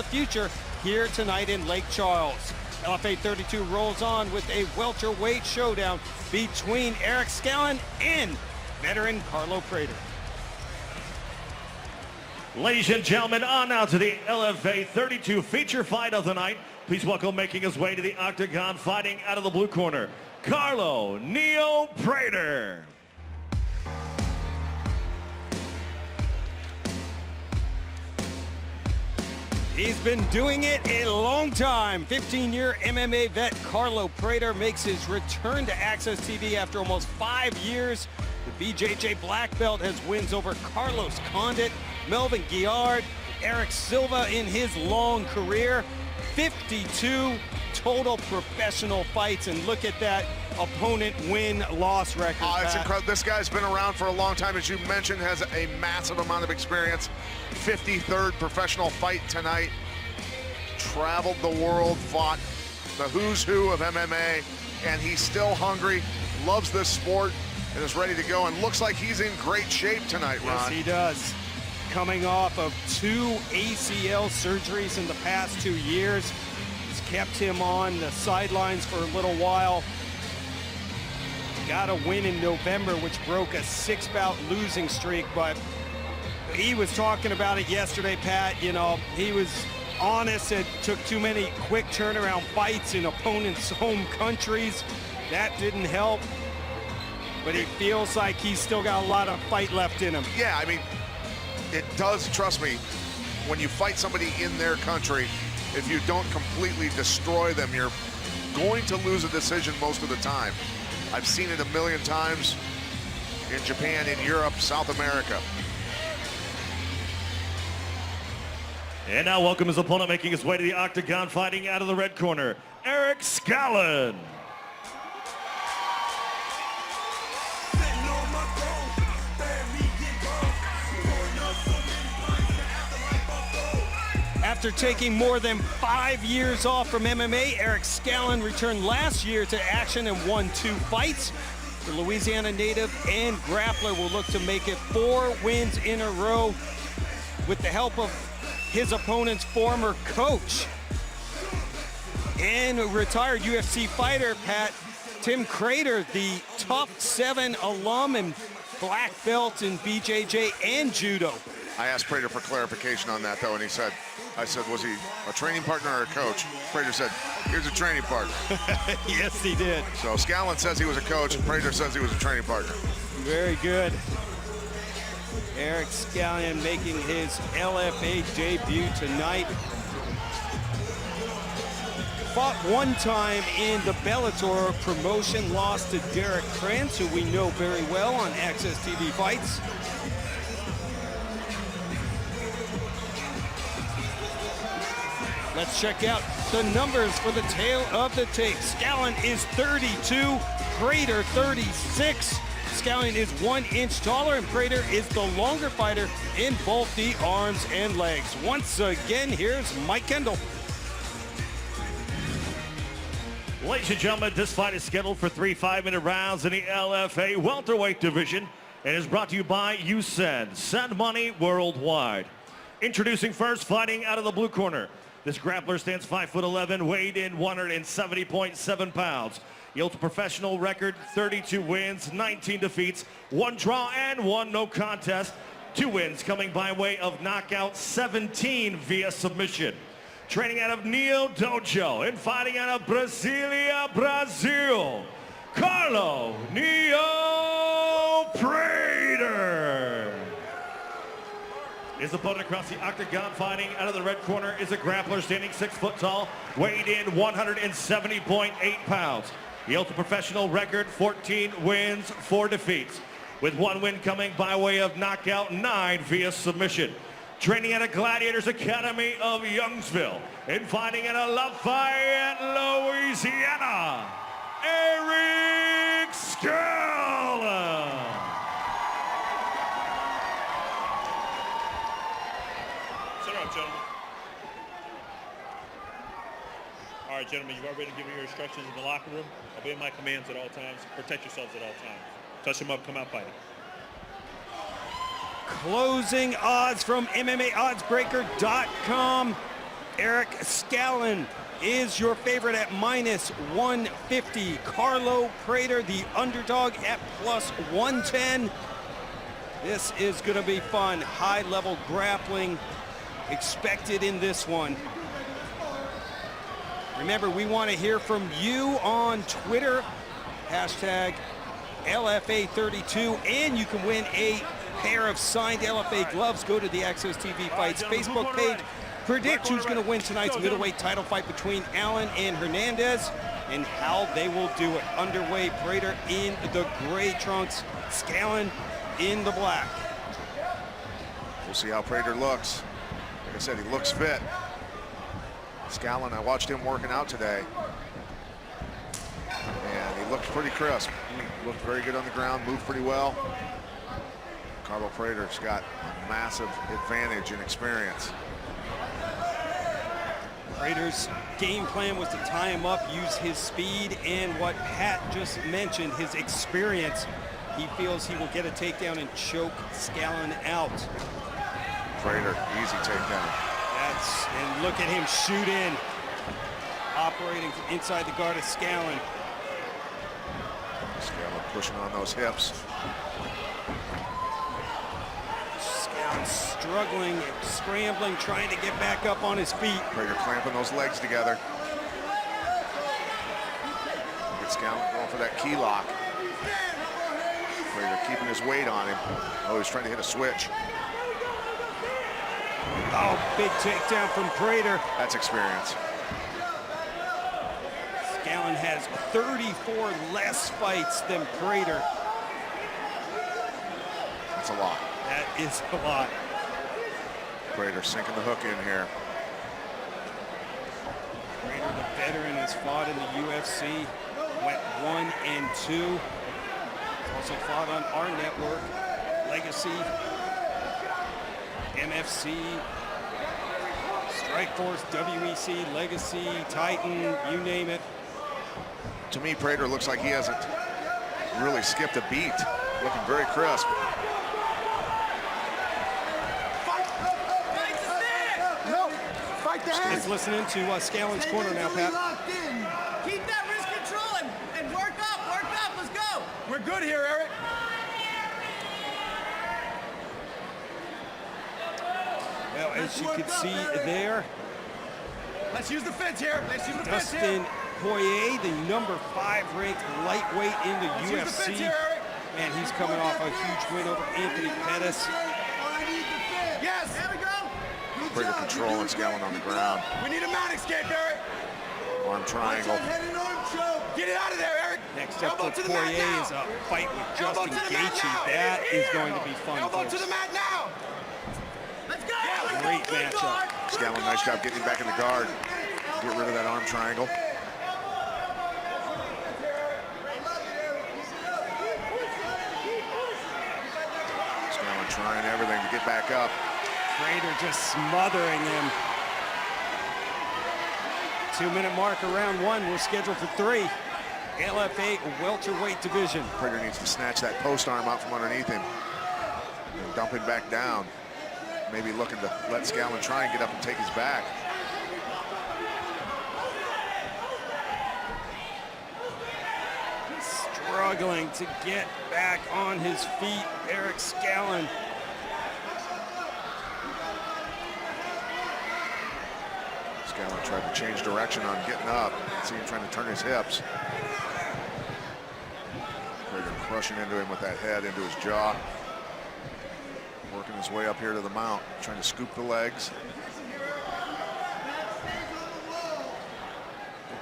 future here tonight in Lake Charles. LFA 32 rolls on with a welterweight showdown between Eric Scallan and veteran Carlo Prater. Ladies and gentlemen, on now to the LFA 32 feature fight of the night. Please welcome, making his way to the octagon, fighting out of the blue corner, Carlo Neo Prater. He's been doing it a long time. 15-year MMA vet Carlo Prater makes his return to Access TV after almost 5 years. The BJJ black belt has wins over Carlos Condit, Melvin Guillard, Eric Silva in his long career. 52 total professional fights, and look at that opponent win-loss record. Oh, it's incredible. This guy's been around for a long time, as you mentioned, has a massive amount of experience. 53rd professional fight tonight. Traveled the world, fought the who's who of MMA, and he's still hungry, loves this sport, and is ready to go, and looks like he's in great shape tonight, Ron. Yes, he does. Coming off of 2 ACL surgeries in the past 2 years. It's kept him on the sidelines for a little while. Got a win in November, which broke a 6-bout losing streak, but he was talking about it yesterday, Pat. You know, he was honest. It took too many quick turnaround fights in opponents' home countries. That didn't help, but he feels like he's still got a lot of fight left in him. Yeah, I mean, it does, trust me, when you fight somebody in their country, if you don't completely destroy them, you're going to lose a decision most of the time. I've seen it a million times in Japan, in Europe, South America. And now welcome his opponent, making his way to the octagon, fighting out of the red corner, Eric Scallan. After taking more than 5 years off from MMA, Eric Scallan returned last year to action and won 2 fights. The Louisiana native and grappler will look to make it 4 wins in a row with the help of his opponent's former coach and retired UFC fighter, Pat, Tim Prater, the top 7 alum and black belt in BJJ and judo. I asked Prater for clarification on that, though, and he said, I said, was he a training partner or a coach? Prater said, here's a training partner. Yes, he did. So Scallan says he was a coach, and Prater says he was a training partner. Very good. Eric Scallan making his LFA debut tonight. Fought one time in the Bellator promotion, lost to Derek Krantz, who we know very well on Access TV Fights. Let's check out the numbers for the tail of the tape. Scallan is 32, Prater 36. Scallan is 1 inch taller, and Prater is the longer fighter in both the arms and legs. Once again, here's Mike Kendall. Ladies and gentlemen, this fight is scheduled for 3 5-minute rounds in the LFA welterweight division and is brought to you by USEN. Send money worldwide. Introducing first, fighting out of the blue corner. This grappler stands 5'11", weighed in 170.7 pounds. He holds a professional record, 32 wins, 19 defeats, 1 draw and 1 no contest. 2 wins coming by way of knockout, 17 via submission. Training out of Neo Dojo and fighting out of Brasilia, Brazil, Carlo Neo Prater. His opponent across the octagon, fighting out of the red corner, is a grappler standing 6 foot tall, weighed in 170.8 pounds. He holds a professional record, 14 wins, 4 defeats, with 1 win coming by way of knockout, 9 via submission. Training at a Gladiators Academy of Youngsville and fighting at a Lafayette, Louisiana, Eric Scallan. Sit down, gentlemen. All right, gentlemen, you've already given your instructions in the locker room. Obey my commands at all times. Protect yourselves at all times. Touch them up, come out fighting. Closing odds from MMAOddsBreaker.com. Eric Scallan is your favorite at minus 150. Carlo Prater, the underdog, at plus 110. This is going to be fun. High-level grappling expected in this one. Remember, we want to hear from you on Twitter. Hashtag LFA32, and you can win a pair of signed LFA gloves. Go to the Access TV Fights Facebook page. Predict who's going to win tonight's middleweight title fight between Allen and Hernandez and how they will do it. Underway, Prater in the gray trunks, Scallan in the black. We'll see how Prater looks. Like I said, he looks fit. Scallan, I watched him working out today, and he looked pretty crisp. He looked very good on the ground, moved pretty well. Carlo Prater's got a massive advantage in experience. Prater's game plan was to tie him up, use his speed, and what Pat just mentioned, his experience. He feels he will get a takedown and choke Scallan out. Prater, easy takedown. And look at him shoot in, operating from inside the guard of Scallan. Scallan pushing on those hips. Scallan struggling, scrambling, trying to get back up on his feet. Prater clamping those legs together. Get Scallan going for that key lock. Prater keeping his weight on him. Oh, he's trying to hit a switch. Oh, big takedown from Prater. That's experience. Scallan has 34 less fights than Prater. That's a lot. That is a lot. Prater sinking the hook in here. Prater, the veteran, has fought in the UFC, went 1-2. Also fought on our network, Legacy, MFC, Strikeforce, WEC, Legacy, Titan, you name it. To me, Prater looks like he hasn't really skipped a beat. Looking very crisp. Let's listen into Scallan's corner now, Pat. Keep that wrist control and work up, let's go. We're good here, Eric. Well, as you can see there, Let's use the fence here. Let's use the fence here. Dustin Poirier, the number 5 ranked lightweight in the Let's use the UFC. fence here, Eric. And he's coming off a huge win over Anthony Pettis. Yes. There we go. Prater controlling Scallan on the ground. We need a mount escape, Eric. Arm triangle. Get it out of there, Eric. Next up Elbow for to the mat Poirier now. is a fight with Elbow Justin to the mat Gaethje. now. That is going to be fun, Elbow folks. to the mat now. Let's go. Great matchup. Scallan, nice job getting him back in the guard. Get rid of that arm triangle. Scallan trying everything to get back up. Prater just smothering him. 2-minute mark around 1. We're scheduled for 3. LFA welterweight division. Prater needs to snatch that post arm out from underneath him and dump him back down. Maybe looking to let Scallan try and get up and take his back. Struggling to get back on his feet, Eric Scallan. Scallan tried to change direction on getting up. See him trying to turn his hips. Prater crushing into him with that head into his jaw. Working his way up here to the mount, trying to scoop the legs.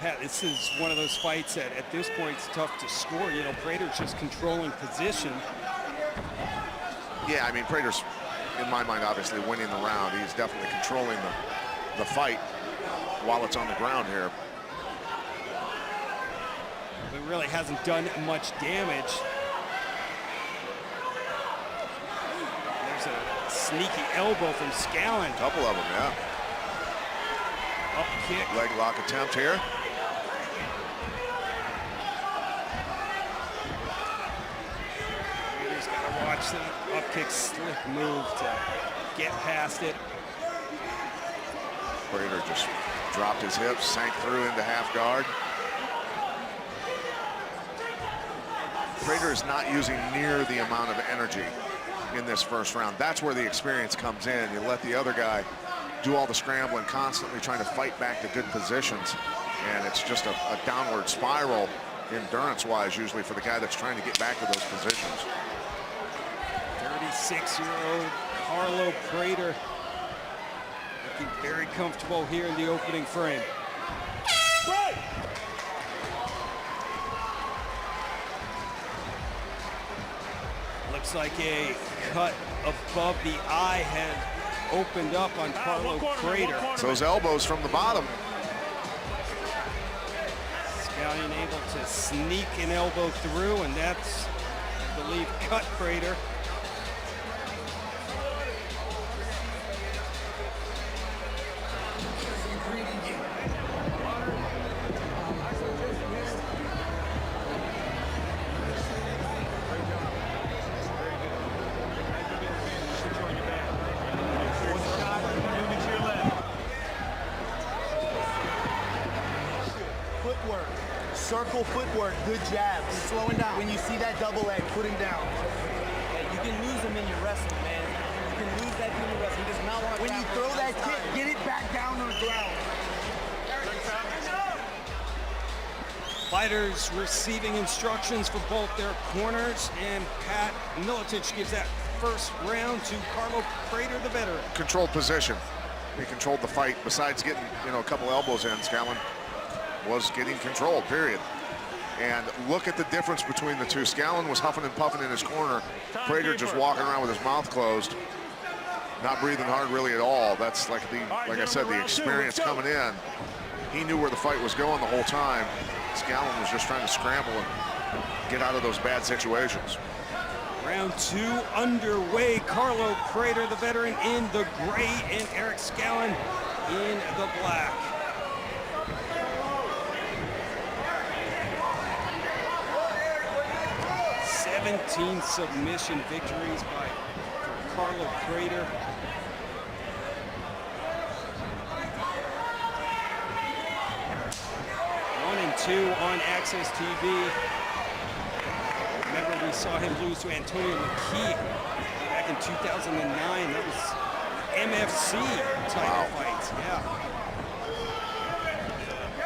Pat, this is one of those fights that at this point it's tough to score. You know, Prater's just controlling position. Yeah, I mean, Prater's, in my mind, obviously winning the round. He's definitely controlling the fight while it's on the ground here. But really hasn't done much damage. There's a sneaky elbow from Scallan. A couple of them, yeah. Up kick. Leg lock attempt here. Prater's got to watch that up kick slick move to get past it. Prater just dropped his hips, sank through into half guard. Prater is not using near the amount of energy in this first round. That's where the experience comes in. You let the other guy do all the scrambling, constantly trying to fight back to good positions. And it's just a downward spiral endurance-wise, usually, for the guy that's trying to get back to those positions. 36-year-old Carlo Prater looking very comfortable here in the opening frame. Looks like a cut above the eye has opened up on Carlo Prater. It's those elbows from the bottom. Scallan able to sneak an elbow through, and that's, I believe, cut Prater. Footwork, circle footwork, good jabs. Slowing down. When you see that double leg, put him down. Yeah, you can lose him in your wrestling, man. You can lose that in your wrestling. He does not want to. When you throw that kick, get it back down on the ground. Fighters receiving instructions for both their corners, and Pat Miletich gives that first round to Carlo Prater, the veteran. Controlled position. He controlled the fight. Besides getting, a couple elbows in, Scallan was getting controlled, period. And look at the difference between the two. Scallan was huffing and puffing in his corner. Prater just walking around with his mouth closed, not breathing hard really at all. That's like I said, the experience coming in. He knew where the fight was going the whole time. Scallan was just trying to scramble and get out of those bad situations. Round two underway. Carlo Prater, the veteran, in the gray, and Eric Scallan in the black. Seventeen submission victories by Carlo Prater. Two on Access TV. Remember, we saw him lose to Antonio McKee back in 2009. That was MFC title fights. Yeah.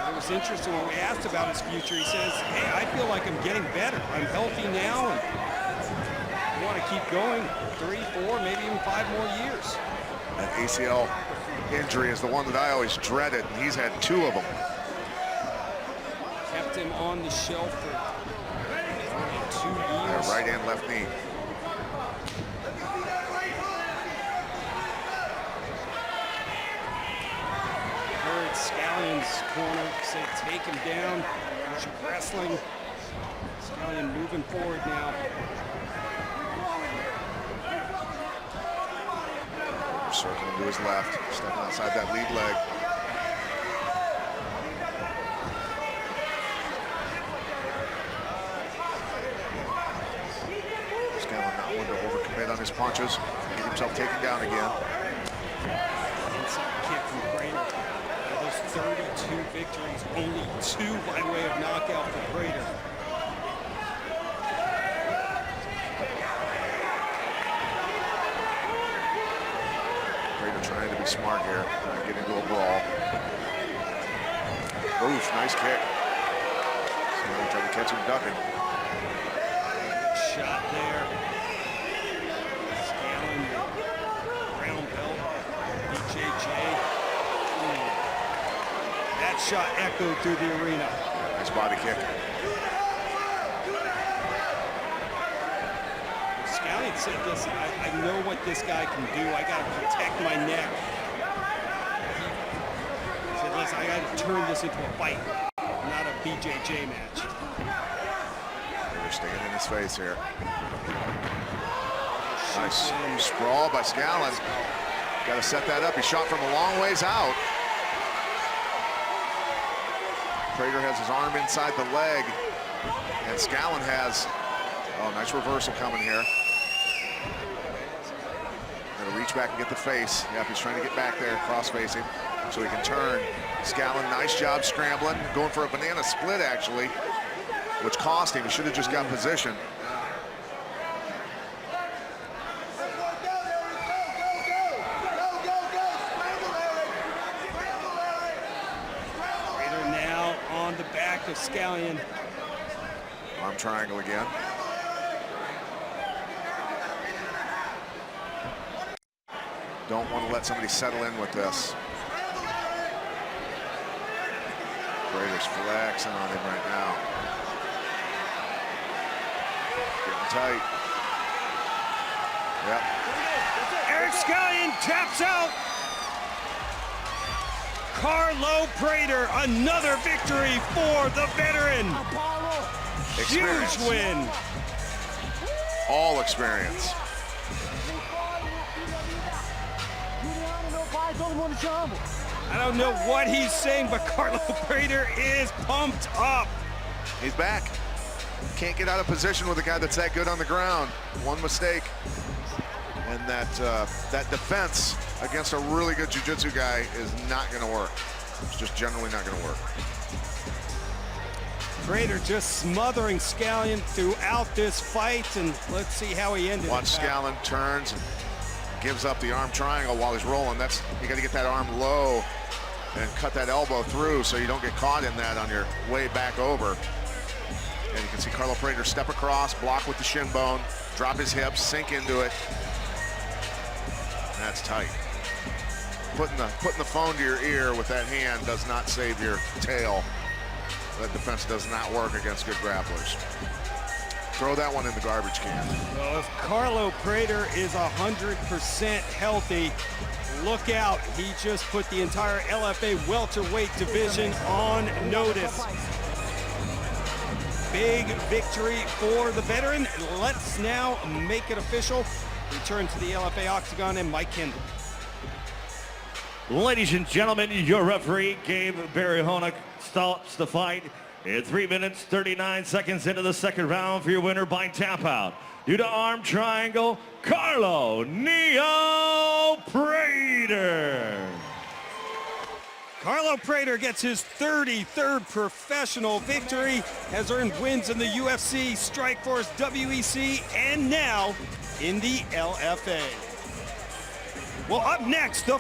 It was interesting when we asked about his future. He says, "Hey, I feel like I'm getting better. I'm healthy now, and I want to keep going 3, 4, maybe even 5 more years." That ACL injury is the one that I always dreaded, and he's had 2 of them. Kept him on the shelf for 2 years. Right and left knee. Heard Scallan's corner say, "Take him down. Keep wrestling." Scallan moving forward now. Circling to his left, stepping outside that lead leg. On his punches, get himself taken down again. Inside kick from Prater. Those 32 victories, only 2 by way of knockout for Prater. Prater trying to be smart here, get into a brawl. Oof, nice kick. So trying to catch him ducking. Shot there. That shot echoed through the arena. Nice body kick. Scallan said, "Listen, I know what this guy can do. I got to protect my neck." He said, "Listen, I got to turn this into a fight, not a BJJ match." They're staying in his face here. Nice sprawl by Scallan. Got to set that up. He shot from a long ways out. Prater has his arm inside the leg, and Scallan has, nice reversal coming here. And Got to reach back and get the face. Yep, he's trying to get back there, cross-facing, so he can turn. Scallan, nice job scrambling, going for a banana split, actually, which cost him. He should have just got position. Prater now on the back of Scallan. Arm triangle again. Don't want to let somebody settle in with this. Prater's flexing on him right now. Getting tight. Yep. Eric Scallan taps out. Carlo Prater, another victory for the veteran. Experience. Huge win. All experience. I don't know what he's saying, but Carlo Prater is pumped up. He's back. Can't get out of position with a guy that's that good on the ground. One mistake, and that defense against a really good jiu-jitsu guy is not going to work. It's just generally not going to work. Prater just smothering Scallan throughout this fight, and let's see how he ended. Watch Scallan turns and gives up the arm triangle while he's rolling. That's, you got to get that arm low and cut that elbow through so you don't get caught in that on your way back over. And you can see Carlo Prater step across, block with the shin bone, drop his hips, sink into it. That's tight. Putting the phone to your ear with that hand does not save your tail. That defense does not work against good grapplers. Throw that one in the garbage can. Well, if Carlo Prater is 100% healthy, look out. He just put the entire LFA welterweight division on notice. Big victory for the veteran. Let's now make it official. Return to the LFA Octagon and Mike Kendall. Ladies and gentlemen, your referee, Gabe Barry-Honig, stops the fight at 3 minutes, 39 seconds into the second round for your winner by tap out. Due to arm triangle, Carlo Neo Prater. Carlo Prater gets his 33rd professional victory, has earned wins in the UFC, Strikeforce, WEC, and now in the LFA. Well, up next, the